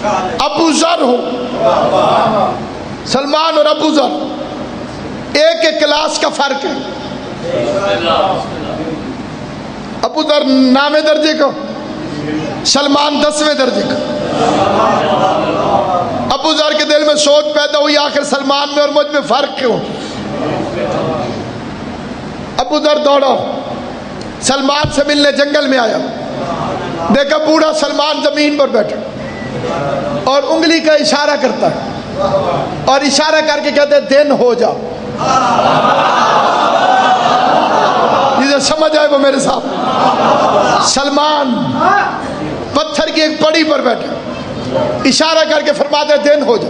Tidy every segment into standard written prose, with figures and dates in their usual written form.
ابو ذر ہو، سلمان اور ابو ذر ایک ایک کلاس کا فرق ہے. ابو ذر 9ویں درجے کا، سلمان 10ویں درجے کا. ابو ذر کے دل میں سوچ پیدا ہوئی آخر سلمان میں اور مجھ میں فرق کیوں؟ ابو ذر دوڑا، سلمان سے ملنے جنگل میں آیا، دیکھا بوڑھا سلمان زمین پر بیٹھا اور انگلی کا اشارہ کرتا ہے اور اشارہ کر کے کہتے دن ہو جا. جسے سمجھ آئے وہ میرے ساتھ. سلمان پتھر کی ایک پڑی پر بیٹھا، اشارہ کر کے فرماتے دن ہو جا.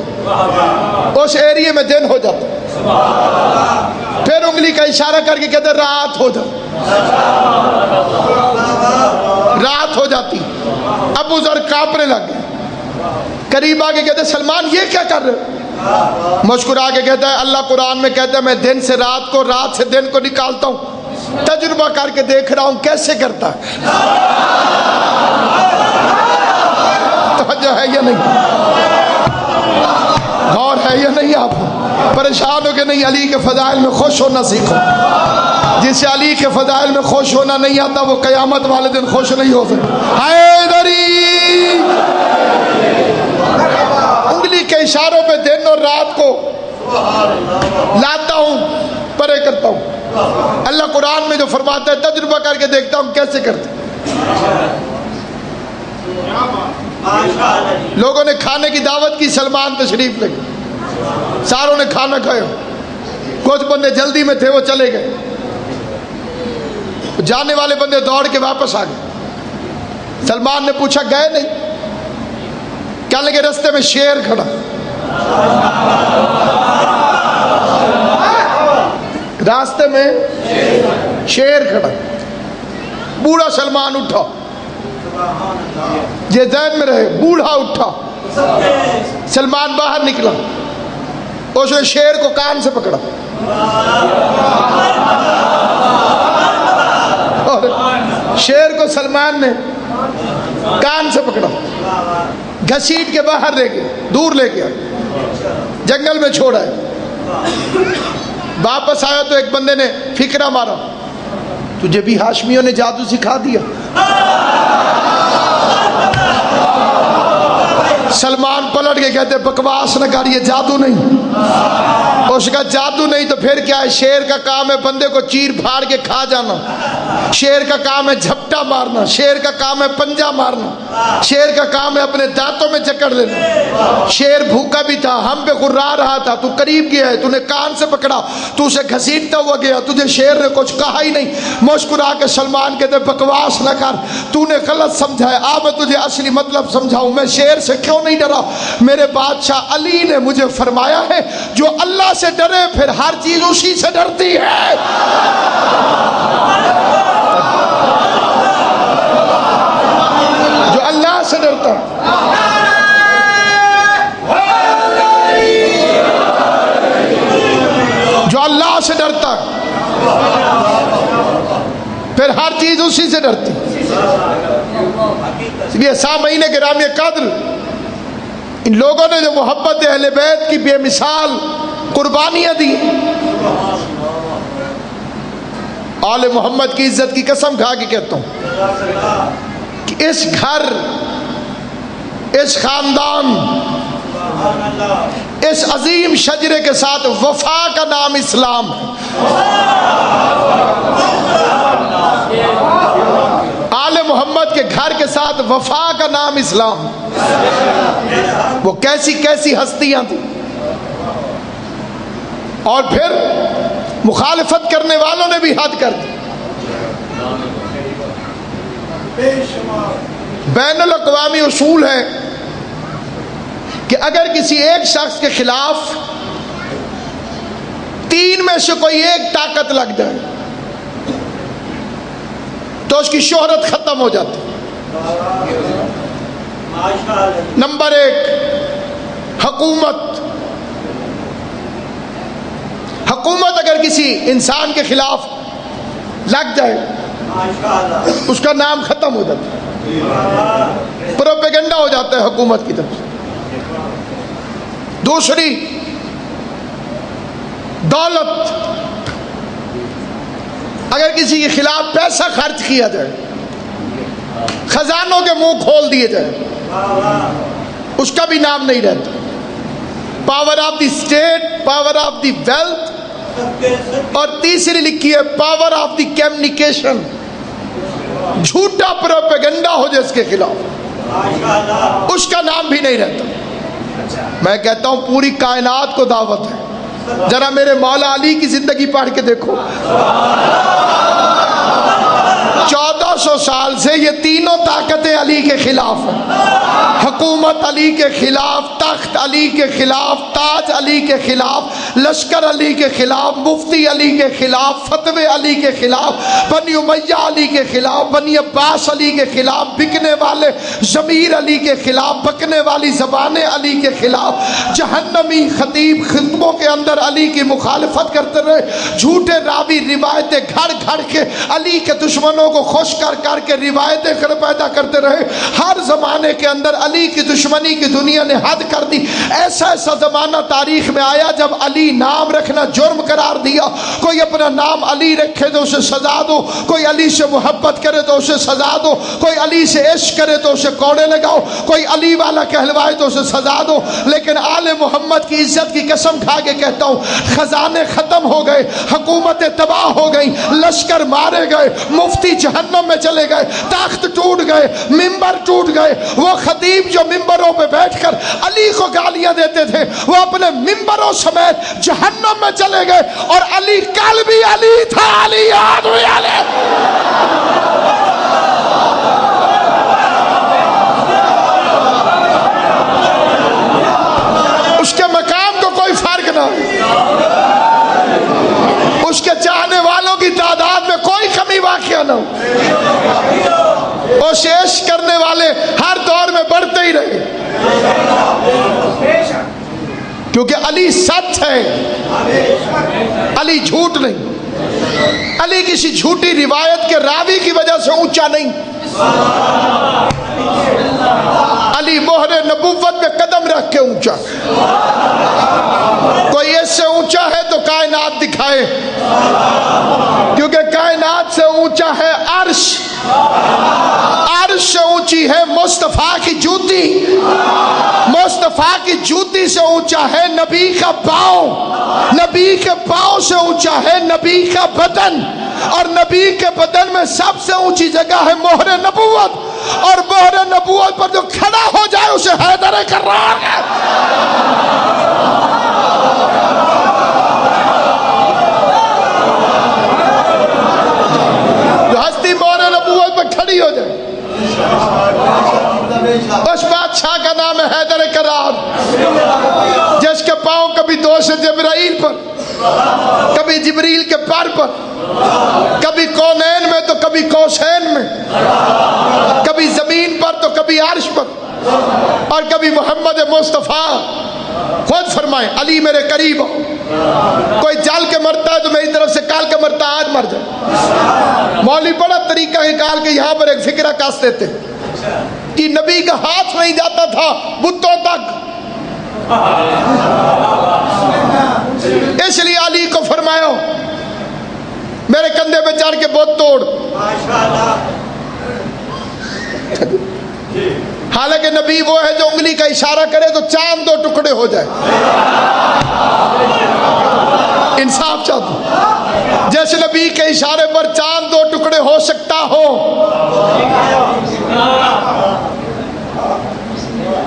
اس ایریے میں دن ہو جاتا، پھر انگلی کا اشارہ کر کے کہتے رات ہو جا. رات ہو جاتی. ابو ذر کانپنے لگ گئے، قریب آ کے کہتے سلمان یہ کیا کر رہے ہو؟ مسکرا کے کہتا ہے اللہ قرآن میں کہتا ہے میں دن سے رات کو، رات سے دن کو نکالتا ہوں، تجربہ کر کے دیکھ رہا ہوں کیسے کرتا ہے. توجہ ہے یا نہیں؟ غور ہے یا نہیں؟ آپ پریشان ہو کہ نہیں؟ علی کے فضائل میں خوش ہونا سیکھو. جسے علی کے فضائل میں خوش ہونا نہیں آتا وہ قیامت والے دن خوش نہیں ہو سکتا. حیدری انگلی کے اشاروں پہ دن اور رات کو لاتا ہوں، پرے کرتا ہوں. اللہ قرآن میں جو فرماتا ہے تجربہ کر کے دیکھتا ہوں کیسے کرتے. لوگوں نے کھانے کی دعوت کی، سلمان تشریف لے گئے، ساروں نے کھانا کھایا. کچھ بندے جلدی میں تھے وہ چلے گئے، جانے والے بندے دوڑ کے واپس آ گئے. سلمان نے پوچھا گئے نہیں؟ کیا لگے رستے میں شیر کھڑا. راستے میں شیر کھڑا. بوڑھا سلمان اٹھا، یہ ذہن میں رہے، بوڑھا اٹھا، سلمان باہر نکلا، اس نے شیر کو کان سے پکڑا اور شیر کو سلمان نے کان سے پکڑا، گھسیٹ کے باہر لے گیا، دور لے گیا، جنگل میں چھوڑا ہے. واپس آیا تو ایک بندے نے فکرہ مارا تجھے بھی ہاشمیوں نے جادو سکھا دیا. سلمان پلٹ کے کہتے بکواس نہ کر، یہ جادو نہیں. اس کا جادو نہیں تو پھر کیا ہے؟ شیر کا کام ہے بندے کو چیر پھاڑ کے کھا جانا، شیر کا کام ہے جھپٹا مارنا، شیر کا کام ہے پنجہ مارنا، شیر کا کام ہے اپنے دانتوں میں جکڑ لینا. شیر بھوکا بھی تھا، ہم پہ غرا رہا تھا، تو قریب گیا ہے، تو نے کان سے پکڑا، تو اسے گھسیٹتا ہوا گیا، تجھے شیر نے کچھ کہا ہی نہیں. مسکرا کے سلمان کہتے بکواس نہ کر، تو نے غلط سمجھا ہے، آ میں تجھے اصلی مطلب سمجھاؤں. میں شیر سے کیوں نہیں ڈرا؟ میرے بادشاہ علی نے مجھے فرمایا ہے جو اللہ سے ڈرے پھر ہر چیز اسی سے ڈرتی ہے. جو اللہ سے ڈرتا جو اللہ سے ڈرتا پھر ہر چیز اسی سے ڈرتی. اس لیے سامعین گرامی قدر، ان لوگوں نے جو محبت اہل بیت کی بے مثال قربانیاں دی، آل محمد کی عزت کی قسم کھا کے کہتا ہوں کہ اس گھر، اس خاندان، اس عظیم شجرے کے ساتھ وفا کا نام اسلام ہے. آل محمد کے گھر کے ساتھ وفا کا نام اسلام. وہ کیسی کیسی ہستیاں تھیں، اور پھر مخالفت کرنے والوں نے بھی حد کر دی. بین الاقوامی اصول ہے کہ اگر کسی ایک شخص کے خلاف 3 میں سے کوئی ایک طاقت لگ جائے تو اس کی شہرت ختم ہو جاتی. نمبر 1 حکومت. حکومت اگر کسی انسان کے خلاف لگ جائے اس کا نام ختم ہو جاتا ہے، پروپیگنڈا ہو جاتا ہے حکومت کی طرف سے. دوسری دولت، اگر کسی کے خلاف پیسہ خرچ کیا جائے، خزانوں کے منہ کھول دیے جائے، اس کا بھی نام نہیں رہتا۔ Power of the state, power of the wealth, اور تیسری لکھی ہے پاور آف دی کمیونیکیشن، جھوٹا پروپیگنڈا ہو جائے اس کے خلاف، اس کا نام بھی نہیں رہتا۔ میں کہتا ہوں پوری کائنات کو دعوت ہے، ذرا میرے مولا علی کی زندگی پڑھ کے دیکھو۔ 1400 سال سے یہ تینوں طاقتیں علی کے خلاف ہیں، حکومت علی کے خلاف، تخت علی کے خلاف، تاج علی کے خلاف، لشکر علی کے خلاف، مفتی علی کے خلاف، فتوے علی کے خلاف، بنی امیہ علی کے خلاف، بنی عباس علی کے خلاف، بکنے والے ضمیر علی کے خلاف، بکنے والی زبانیں علی کے خلاف، جہنمی خطیب خطبوں کے اندر علی کی مخالفت کرتے رہے، جھوٹے راوی روایتیں گھڑ گھڑ کے علی کے دشمنوں کو خوش کر کر کے روایتیں پیدا کرتے رہے۔ ہر زمانے کے اندر علی کی دشمنی کی دنیا نے حد کر دی۔ ایسا ایسا زمانہ تاریخ میں آیا جب علی نام رکھنا جرم قرار دیا۔ کوئی اپنا نام علی رکھے تو اسے سزا دو، کوئی علی سے محبت کرے تو اسے سزا دو، کوئی علی سے عشق کرے تو اسے کوڑے لگاؤ، کوئی علی والا کہلوائے تو اسے سزا دو۔ لیکن آل محمد کی عزت کی قسم کھا کے کہتا ہوں، خزانے ختم ہو گئے، حکومتیں تباہ ہو گئیں، لشکر مارے گئے، مفتی جہنم میں چلے گئے، تخت ٹوٹ گئے، ممبر ٹوٹ گئے۔ وہ خطیب جو ممبروں پہ بیٹھ کر علی کو گالیاں دیتے تھے، وہ اپنے ممبروں سمیت جہنم میں چلے گئے، اور علی کل بھی علی تھا، علی آج بھی علی۔ اس کے مقام کو کوئی فرق نہ، اس کے چاہنے والوں کی تعداد میں کوئی کمی واقع نہ ہو، اور عشق کرنے والے ہر دور میں بڑھتے ہی رہے، کیونکہ علی سچ ہے، علی جھوٹ نہیں، علی کسی جھوٹی روایت کے راوی کی وجہ سے اونچا نہیں، علی مہر نبوت میں قدم رکھ کے اونچا۔ کوئی اس سے اونچا ہے تو کائنات دکھائے، کیونکہ کائنات سے اونچا ہے عرش، عرش سے اونچی ہے مصطفیٰ کی جوتی، مصطفیٰ کی جوتی سے اونچا ہے نبی کا پاؤں، نبی کے پاؤں سے اونچا ہے نبی کا بدن، اور نبی کے بدن میں سب سے اونچی جگہ ہے مہر نبوت، اور مہر نبوت پر جو کھڑا ہو جائے اسے حیدر کرار ہے۔ جو ہستی مہر نبوت پر کھڑی ہو جائے، اس بادشاہ کا نام ہے حیدر کرار، جس کے پاؤں کبھی دوش جبرائیل پر، کبھی جبریل کے پر پر، کبھی کونین میں تو کبھی کوسین میں، کبھی زمین پر تو کبھی عرش پر، اور کبھی محمد مصطفیٰ۔ خود فرمائیں علی میرے قریب ہو، کوئی جل کے مرتا ہے تو میری طرف سے کال کے مرتا آج مر جائے۔ مولوی بڑا طریقہ نکال کے یہاں پر ایک فکرہ کاس دیتے کہ نبی کا ہاتھ نہیں جاتا تھا بتوں تک، اس لیے علی کو فرمایا میرے کندھے پہ چڑھ کے بت توڑ۔ حالانکہ نبی وہ ہے جو انگلی کا اشارہ کرے تو چاند دو ٹکڑے ہو جائے، انصاف چاہتا ہوں، جیسے نبی کے اشارے پر چاند دو ٹکڑے ہو سکتا ہو،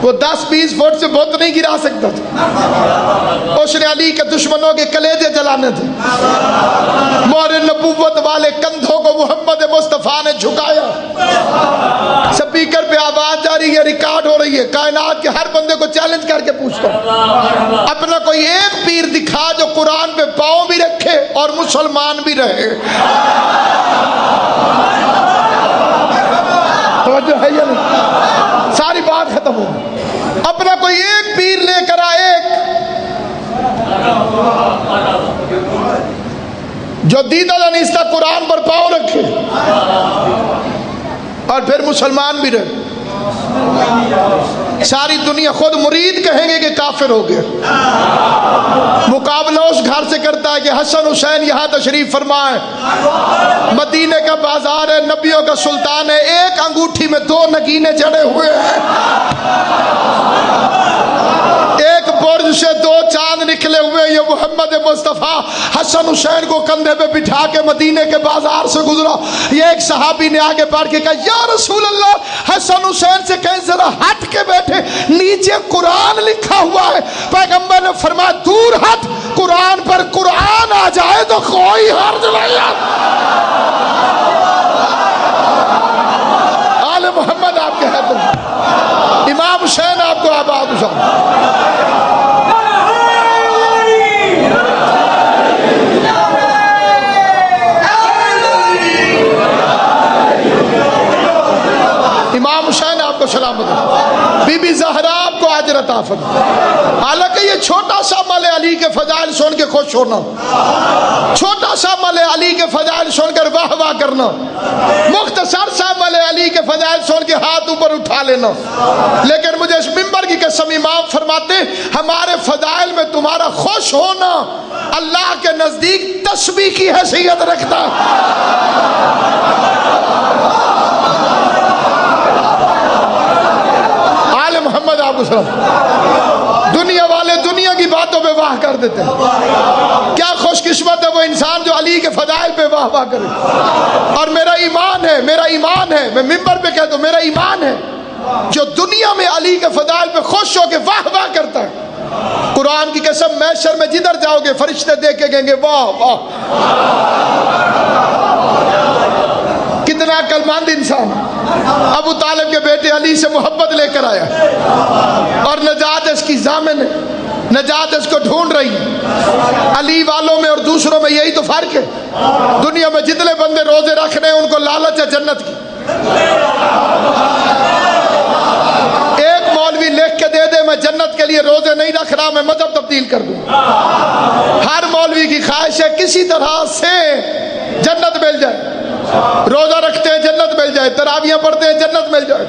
وہ 10-20 فٹ سے بت نہیں گرا سکتا تھا۔ اس نے علی کے دشمنوں کے کلیجے جلانے تھے، مہر نبوت والے کندھوں کو محمد مصطفیٰ نے جھکایا۔ سپیکر پہ آواز جاری ہے، ریکارڈ ہو رہی ہے، کائنات کے ہر بندے کو چیلنج کر کے پوچھتا ہوں، اپنا کوئی ایک پیر دکھا جو قرآن پہ پاؤں بھی رکھے اور مسلمان بھی رہے۔ توجہ ہے یا نہیں؟ ساری بات ختم ہو، اپنا کوئی ایک پیر لے کر آئے جو دیدہ دانستہ قرآن پر پاؤں رکھے اور پھر مسلمان بھی رہے، ساری دنیا خود مرید کہیں گے کہ کافر ہو گیا. مقابلہ اس گھر سے کرتا ہے کہ حسن حسین یہاں تشریف فرمائے. مدینے کا بازار ہے, نبیوں کا سلطان ہے, ایک انگوٹھی میں 2 نگینے جڑے ہوئے ہیں, ایک برج سے 2 چاند نکلے ہوئے. یہ محمد مصطفیٰ حسن حسین کو کندھے پہ بٹھا کے مدینے کے بازار سے گزرا. یہ ایک صحابی نے آگے بڑھ کے کہا یا رسول اللہ حسن حسین سے کہیں ذرا ہٹ کے بیٹھے, نیچے قرآن لکھا ہوا ہے. پیغمبر نے فرمایا دور ہٹ, قرآن پر قرآن آ جائے تو کوئی حرج نہیں. آل محمد آپ کے ہاتھ میں, امام حسین آپ کو آباد حسین. امام حسین آپ کو سلامت ہے. بی بی زہرا آپ کو اجر عطا فرمائے. حالانکہ یہ چھوٹا سا عمل علی کے فضائل سن کے خوش ہونا, چھوٹا سا عمل علی کے فضائل سن کر واہ واہ کرنا, مختصر سا عمل علی کے فضائل سن کے ہاتھ اوپر اٹھا لینا. لیکن مجھے اس منبر کی قسم امام فرماتے ہمارے فضائل میں تمہارا خوش ہونا اللہ کے نزدیک تسبیح کی حیثیت رکھتا. محمد آپ کو سلام. دنیا والے دنیا کی باتوں پہ واہ کر دیتے ہیں. کیا خوش قسمت ہے وہ انسان جو علی کے فضائل پہ واہ واہ کرے. اور میرا ایمان ہے, میرا ایمان ہے, میں منبر پہ کہتا ہوں میرا ایمان ہے, جو دنیا میں علی کے فضائل پہ خوش ہو کے واہ واہ کرتا ہے, قرآن کی قسم محشر میں جدھر جاؤ گے فرشتے دیکھ کے کہیں گے واہ واہ کتنا عقلمند انسان. ابو طالب کے بیٹے علی سے محبت لے کر آیا اور نجات اس کی ضامن ہے, نجات اس کو ڈھونڈ رہی ہے. علی والوں میں اور دوسروں میں یہی تو فرق ہے. دنیا میں جتنے بندے روزے رکھ رہے ہیں ان کو لالچ ہے جنت کی. ایک مولوی لکھ کے دے دے میں جنت کے لیے روزے نہیں رکھ رہا, میں مذہب تبدیل کر دوں. ہر مولوی کی خواہش ہے کسی طرح سے جنت مل جائے. روزہ رکھتے ہیں جنت مل جائے, تراویح پڑھتے ہیں جنت مل جائے,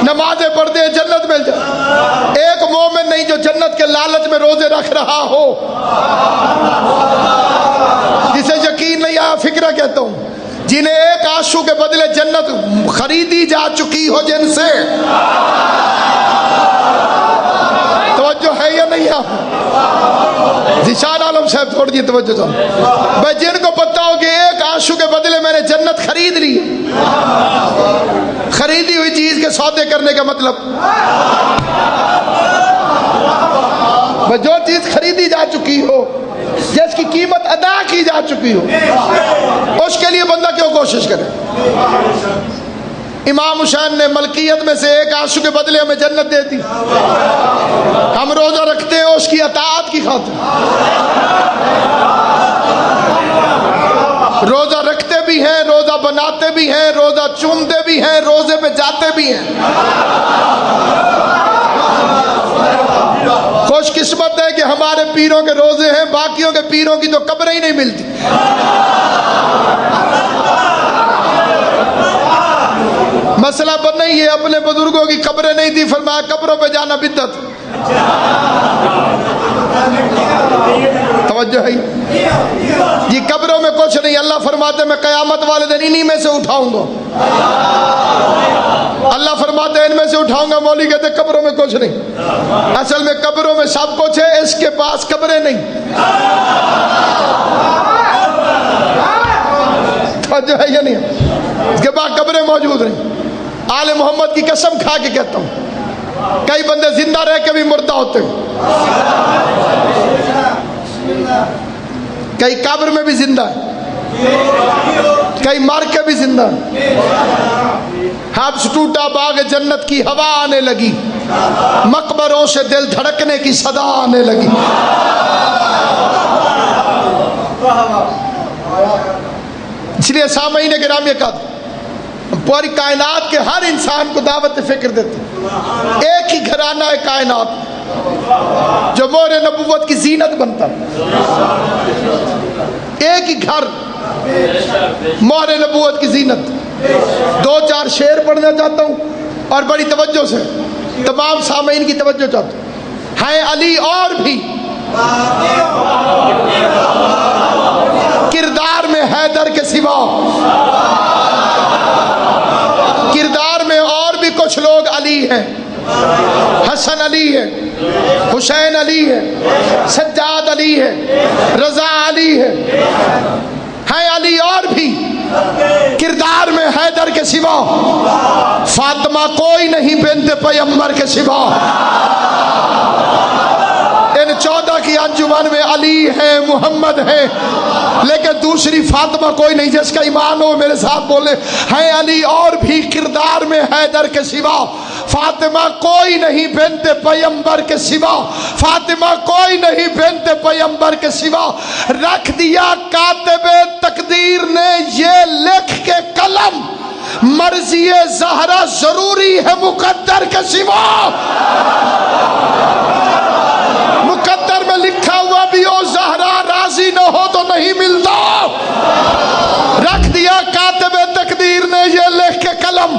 نمازیں پڑھتے ہیں جنت مل جائے. ایک مومن نہیں جو جنت کے لالچ میں روزے رکھ رہا ہو. جسے یقین نہیں آیا فکرہ کہتا ہوں, جنہیں ایک آنسو کے بدلے جنت خریدی جا چکی ہو جن سے. توجہ ہے یا نہیں آپ؟ ذیشان عالم صاحب چھوڑ دیے توجہ صاحب. بھائی جن کو پتہ ہو کہ ایک آنسو کے بدلے میں نے جنت خرید لی, خریدی ہوئی چیز کے سودے کرنے کا مطلب, بھائی جو چیز خریدی جا چکی ہو, جس کی قیمت ادا کی جا چکی ہو, اس کے لیے بندہ کیوں کوشش کرے. امام حسین نے ملکیت میں سے ایک آنسو کے بدلے ہمیں جنت دے دی. ہم روزہ رکھتے ہیں اس کی اطاعت کی خاطر. روزہ رکھتے بھی ہیں, روزہ بناتے بھی ہیں, روزہ چومتے بھی ہیں, روزے پہ جاتے بھی ہیں. خوش قسمت ہے کہ ہمارے پیروں کے روزے ہیں, باقیوں کے پیروں کی تو قبریں ہی نہیں ملتی. مسئلہ بن نہیں ہے, اپنے بزرگوں کی قبریں نہیں تھی, فرمایا قبروں پہ جانا بدعت. توجہ ہے جی, قبروں میں کچھ نہیں. اللہ فرماتے میں قیامت والے دن انہی میں سے اٹھاؤں گا. اللہ فرماتے ان میں سے اٹھاؤں گا. مولوی کہتے قبروں میں کچھ نہیں. اصل میں قبروں میں سب کچھ ہے, اس کے پاس قبریں نہیں. توجہ ہے یا نہیں؟ اس کے پاس قبریں موجود نہیں. آل محمد کی قسم کھا کے کہتا ہوں کئی بندے زندہ رہ کے بھی مردہ ہوتے ہیں, کئی قبر میں بھی زندہ ہے, کئی مر کے بھی زندہ ہے. حبس ٹوٹا باغ جنت کی ہوا آنے لگی, مقبروں سے دل دھڑکنے کی صدا آنے لگی. اس لیے سامعین گرامی کا پوری کائنات کے ہر انسان کو دعوت فکر دیتے. ایک ہی گھرانہ ہے کائنات جو مہر نبوت کی زینت بنتا. ایک ہی گھر مہر نبوت کی زینت. 2-4 شعر پڑھنا چاہتا ہوں, اور بڑی توجہ سے تمام سامعین کی توجہ چاہتا ہوں، ہیں علی اور بھی کردار میں حیدر کے سوا، کردار میں اور بھی کچھ لوگ علی ہیں، حسن علی ہے، حسین علی ہے، سجاد علی ہے، رضا علی ہے، ہیں علی اور بھی کردار میں حیدر کے سوا، فاطمہ کوئی نہیں بنت پیغمبر کے سوا۔ ان 14 کی انجمن میں علی ہے، محمد ہے، لیکن دوسری فاطمہ کوئی نہیں جس کا ایمان ہو میرے ساتھ بولے، ہے علی اور بھی کردار میں حیدر کے سوا، فاطمہ کوئی نہیں بنت پیغمبر کے سوا، فاطمہ کوئی نہیں بنت پیغمبر کے سوا۔ رکھ دیا کاتب تقدیر نے یہ لکھ کے قلم، مرضی زہرا ضروری ہے مقدر کے سوا۔ مقدر میں لکھا ہوا بھی ہو، زہرا راضی نہ ہو تو نہیں ملتا۔ رکھ دیا کاتب تقدیر نے یہ لکھ کے قلم،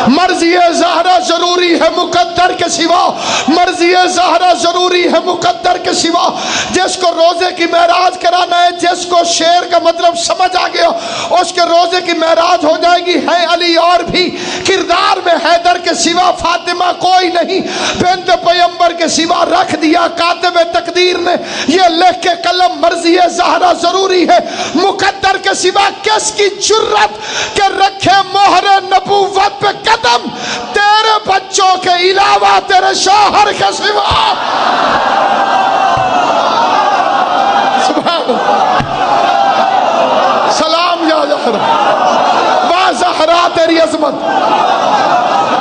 مرضی زہرا ضروری ہے مقدر کے سوا، مرضی زہرا ضروری ہے مقدر کے سوا۔ جس کو روزے کی معراج کرانا ہے، جس کو شعر کا مطلب سمجھ آ گیا، اس کے روزے کی معراج ہو جائے گی۔ ہے علی اور بھی کردار میں حیدر کے سوا، فاطمہ کوئی نہیں بنت پیغمبر کے سوا۔ رکھ دیا کاتب تقدیر نے یہ لکھ کے قلم، مرضی زہرا ضروری ہے مقدر کے سوا۔ کس کی جرت کہ رکھے مہر نبوت پہ قدم، تیرے بچوں کے علاوہ تیرے شوہر کے سوا۔ سبحان اللہ، سلام یا زہرا، واہ زہرا تیری عظمت،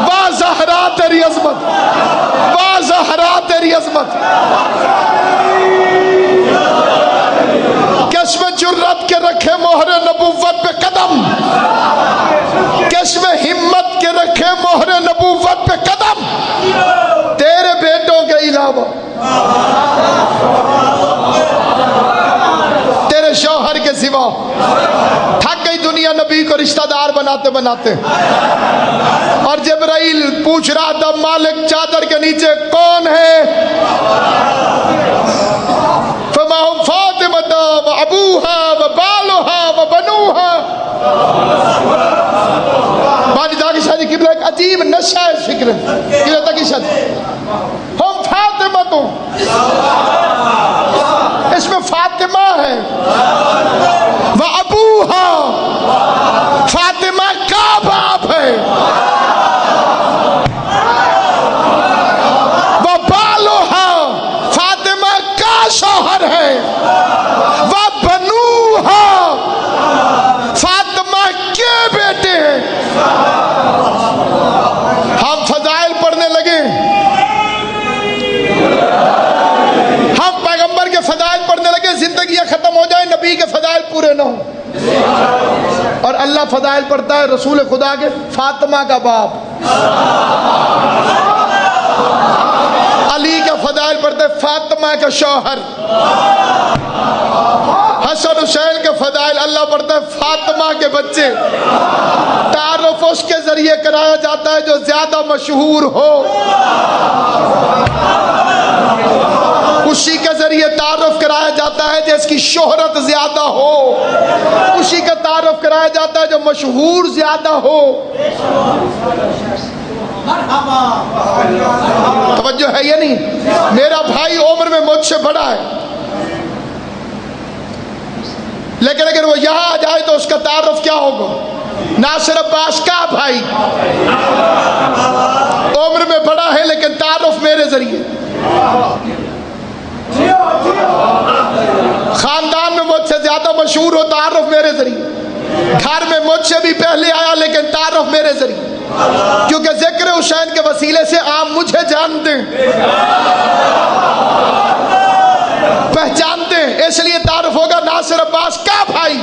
واہ زہرا تیری عظمت، واہ زہرا تیری عظمت۔ کس میں جرت کے رکھے مہر نبوت پہ قدم، کس میں ہمت کے رکھے مہر نبوت پہ قدم، تیرے بیٹوں کے علاوہ، تیرے شوہر کے سوا۔ تھک گئی دنیا نبی کو رشتہ دار بناتے بناتے، اور جبرائیل پوچھ رہا تھا مالک چادر کے نیچے کون ہے؟ فما ہم فاطمہ و ابوہا و بالوہا و بنوہا۔ بانی داغی شادی قبلہ ایک عجیب نشہ ہے اس فکر قبلہ تاکی شادی، ہم فاطمہ تو اس میں فاطمہ ہے، و ابوہا فاطمہ کا باپ ہے، و بالوہا فاطمہ کا شوہر ہے، و بنوہا فاطمہ کے بیٹے ہیں۔ ہم فضائل پڑھنے لگے، ہم پیغمبر کے فضائل پڑھنے لگے، زندگیاں ختم ہو جائیں نبی کے فضائل پورے نہ ہوں، اور اللہ فضائل پڑھتا ہے رسول خدا کے فاطمہ کا باپ، علی کا فضائل پڑھتا ہے فاطمہ کا شوہر، حسن حسین کے فضائل اللہ پڑھتا ہے فاطمہ کے بچے۔ تعارف اس کے ذریعے کرایا جاتا ہے جو زیادہ مشہور ہو، اسی کے ذریعے تعارف کرایا جاتا ہے جس کی شہرت زیادہ ہو، اسی کا تعارف کرایا جاتا ہے جو مشہور زیادہ ہو۔ توجہ ہے یا نہیں؟ میرا بھائی عمر میں مجھ سے بڑا ہے، لیکن اگر وہ یہاں آ جائے تو اس کا تعارف کیا ہوگا؟ ناصر عباس کا بھائی، عمر میں بڑا ہے لیکن تعارف میرے ذریعے، خاندان میں مجھ سے زیادہ مشہور ہو، تعارف میرے ذریعے، گھر میں مجھ سے بھی پہلے آیا لیکن تعارف میرے ذریعے، کیونکہ ذکر حسین کے وسیلے سے آپ مجھے جانتے ہیں، پہچانتے ہیں، اس لیے تعارف ہوگا ناصر عباس کا بھائی۔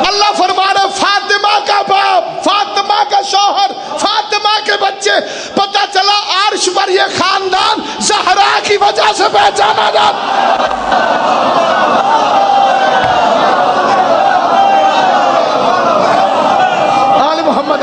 اللہ فرما رہا فاطمہ کا باپ، فاطمہ کا شوہر، فاطمہ کے بچے۔ پتہ چلا عرش پر یہ خاندان زہرا کی وجہ سے پہچانا جاتا۔ آل محمد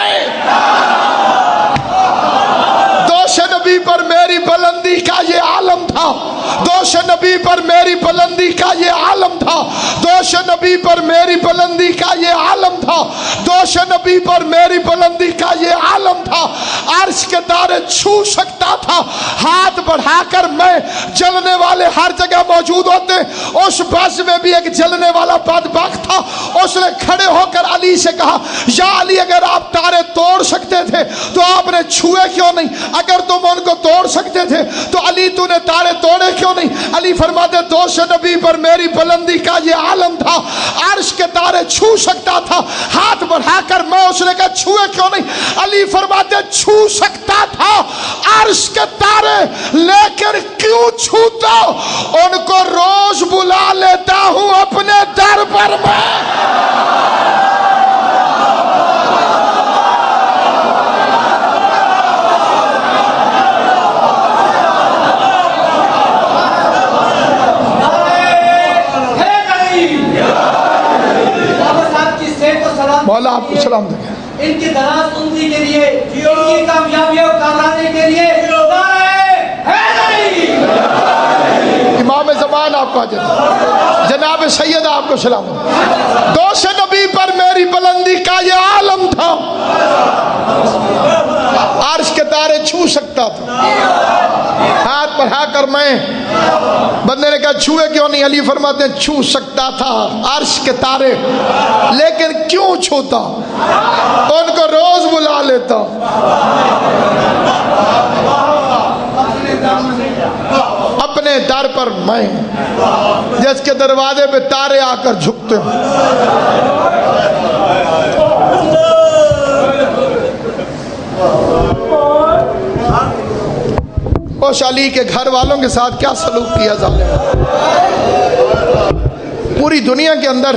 میں دوش نبی پر میری بلندی کا یہ عالم تھا، دوش نبی پر میری بلندی کا یہ عالم تھا، دوش نبی پر میری بلندی کا یہ عالم تھا، دوش نبی پر میری بلندی کا یہ عالم تھا۔ عرش کے تارے چھو سکتا تھا، ہاتھ بڑھا کر میں، جلنے والے ہر جگہ موجود ہوتے، اس بس میں بھی ایک جلنے والا بدبخت تھا، اس نے کھڑے ہو کر علی سے کہا یا علی اگر آپ تارے توڑ سکتے تھے تو آپ نے چھوئے کیوں نہیں؟ اگر تم ان کو توڑ سکتے تھے تو علی تو نے تارے توڑے کیوں نہیں؟ علی فرماتے دوش نبی پر میری بلندی کا یہ عالم تھا، عرش کے تارے چھو سکتا تھا، ہاتھ بڑھا کر میں، اس نے کہا چھوئے کیوں نہیں؟ علی فرماتے چھو سکتا تھا عرش کے تارے، لیکن کیوں چھوتا؟ ان کو روز بلا لیتا ہوں اپنے در پر میں۔ مولا آپ کو سلام دیں، ان کی دراز عمری کے لیے، ان کی کامیابیوں کارانے کے لیے امام زمان آپ کو جناب سید آپ کو سلام دیں۔ دوش نبی پر میری بلندی کا یہ عالم تھا، عرش کے تارے چھو سکتا تھا، ہاتھ بڑھا کر میں، بندے نے کہا چھوئے کیوں نہیں؟ علی فرماتے ہیں چھو سکتا تھا عرش کے تارے، لیکن کیوں چھوتا؟ ان کو روز بلا لیتا، اپنے در پر میں، جس کے دروازے پہ تارے آ کر جھکتے ہیں۔ اس علی کے گھر والوں کے ساتھ کیا سلوک کیا ظالم؟ پوری دنیا کے اندر